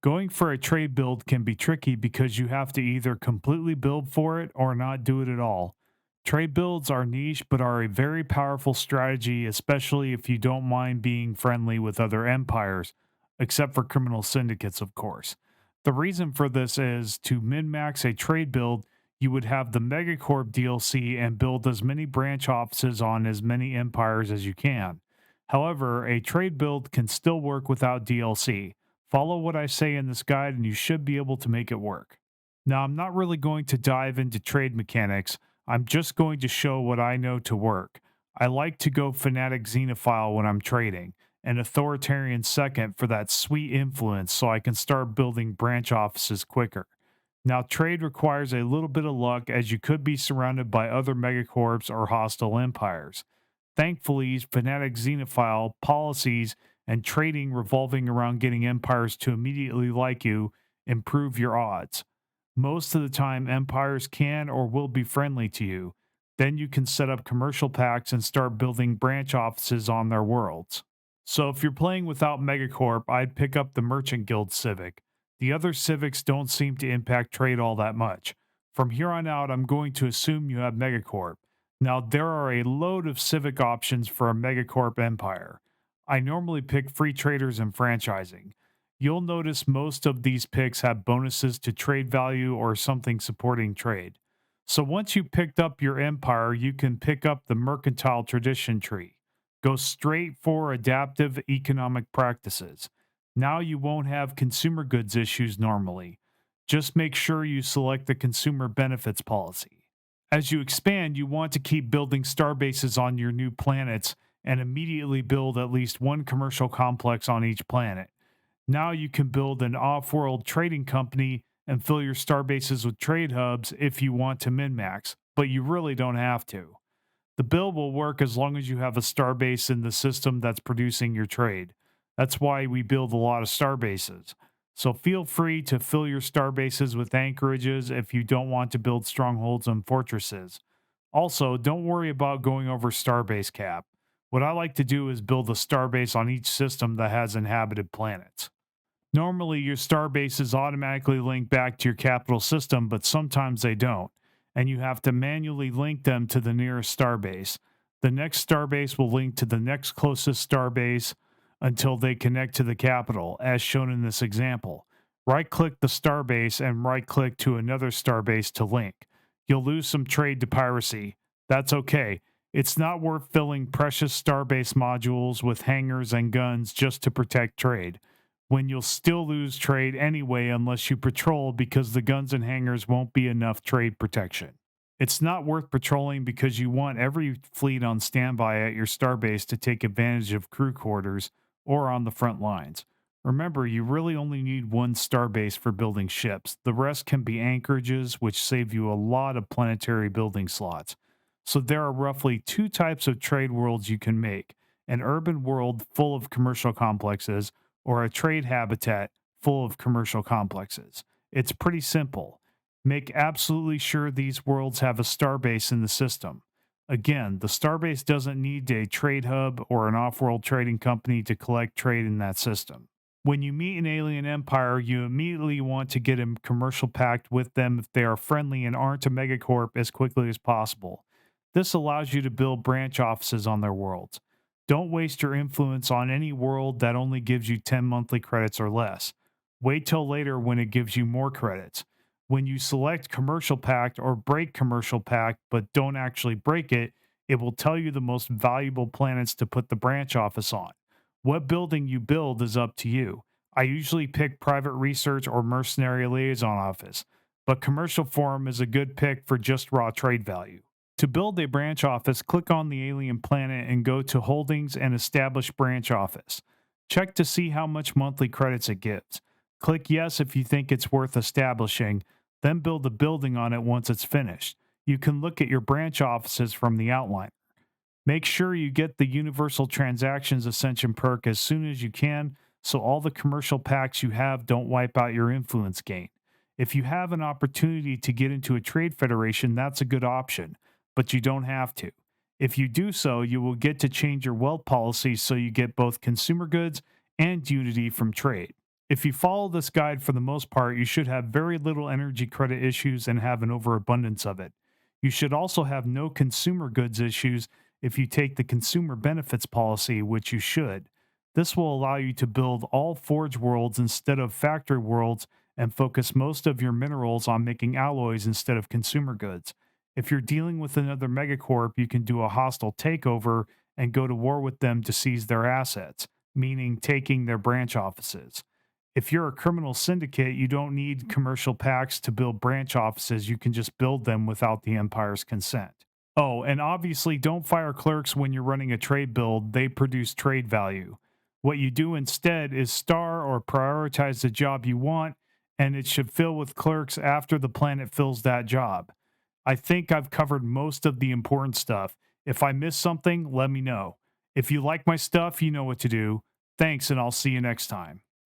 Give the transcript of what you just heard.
Going for a trade build can be tricky because you have to either completely build for it or not do it at all. Trade builds are niche but are a very powerful strategy, especially if you don't mind being friendly with other empires, except for criminal syndicates, of course. The reason for this is to min max a trade build, you would have the megacorp DLC and build as many branch offices on as many empires as you can. However, a trade build can still work without DLC. Follow what I say in this guide and you should be able to make it work. Now, I'm not really going to dive into trade mechanics. I'm just going to show what I know to work. I like to go fanatic xenophile when I'm trading, and authoritarian second for that sweet influence so I can start building branch offices quicker. Now, trade requires a little bit of luck as you could be surrounded by other megacorps or hostile empires. Thankfully, fanatic xenophile policies and trading revolving around getting empires to immediately like you improve your odds. Most of the time, empires can or will be friendly to you. Then you can set up commercial pacts and start building branch offices on their worlds. So, if you're playing without Megacorp, I'd pick up the Merchant Guild Civic. The other civics don't seem to impact trade all that much. From here on out, I'm going to assume you have Megacorp. Now, there are a load of civic options for a Megacorp empire. I normally pick free traders and franchising. You'll notice most of these picks have bonuses to trade value or something supporting trade. So once you picked up your empire, you can pick up the mercantile tradition tree. Go straight for adaptive economic practices. Now you won't have consumer goods issues normally. Just make sure you select the consumer benefits policy. As you expand, you want to keep building star bases on your new planets and immediately build at least one commercial complex on each planet. Now you can build an off world trading company and fill your star bases with trade hubs if you want to min max, but you really don't have to. The build will work as long as you have a star base in the system that's producing your trade. That's why we build a lot of star bases. So feel free to fill your star bases with anchorages if you don't want to build strongholds and fortresses. Also, don't worry about going over starbase cap. What I like to do is build a starbase on each system that has inhabited planets. Normally, your starbases automatically link back to your capital system, but sometimes they don't, and you have to manually link them to the nearest starbase. The next starbase will link to the next closest starbase until they connect to the capital, as shown in this example. Right click the starbase and right click to another starbase to link. You'll lose some trade to piracy. That's okay. It's not worth filling precious starbase modules with hangars and guns just to protect trade when you'll still lose trade anyway unless you patrol because the guns and hangars won't be enough trade protection. It's not worth patrolling because you want every fleet on standby at your starbase to take advantage of crew quarters or on the front lines. Remember, you really only need one starbase for building ships. The rest can be anchorages, which save you a lot of planetary building slots. So there are roughly two types of trade worlds you can make: an urban world full of commercial complexes, or a trade habitat full of commercial complexes. It's pretty simple. Make absolutely sure these worlds have a starbase in the system. Again, the starbase doesn't need a trade hub or an off world trading company to collect trade in that system. When you meet an alien empire, you immediately want to get a commercial pact with them if they are friendly and aren't a megacorp as quickly as possible. This allows you to build branch offices on their worlds. Don't waste your influence on any world that only gives you 10 monthly credits or less. Wait till later when it gives you more credits. When you select Commercial Pact or break Commercial Pact but don't actually break it, it will tell you the most valuable planets to put the branch office on. What building you build is up to you. I usually pick Private Research or Mercenary Liaison Office, but Commercial Forum is a good pick for just raw trade value. To build a branch office, click on the alien planet and go to Holdings and Establish Branch Office. Check to see how much monthly credits it gives. Click Yes if you think it's worth establishing, then build a building on it once it's finished. You can look at your branch offices from the outline. Make sure you get the Universal Transactions Ascension perk as soon as you can so all the commercial packs you have don't wipe out your influence gain. If you have an opportunity to get into a trade federation, that's a good option, but you don't have to. If you do so, you will get to change your wealth policy so you get both consumer goods and unity from trade. If you follow this guide for the most part, you should have very little energy credit issues and have an overabundance of it. You should also have no consumer goods issues if you take the consumer benefits policy, which you should. This will allow you to build all forge worlds instead of factory worlds and focus most of your minerals on making alloys instead of consumer goods. If you're dealing with another megacorp, you can do a hostile takeover and go to war with them to seize their assets, meaning taking their branch offices. If you're a criminal syndicate, you don't need commercial pacts to build branch offices. You can just build them without the Empire's consent. Oh, and obviously, don't fire clerks when you're running a trade build. They produce trade value. What you do instead is star or prioritize the job you want, and it should fill with clerks after the planet fills that job. I think I've covered most of the important stuff. If I missed something, let me know. If you like my stuff, you know what to do. Thanks, and I'll see you next time.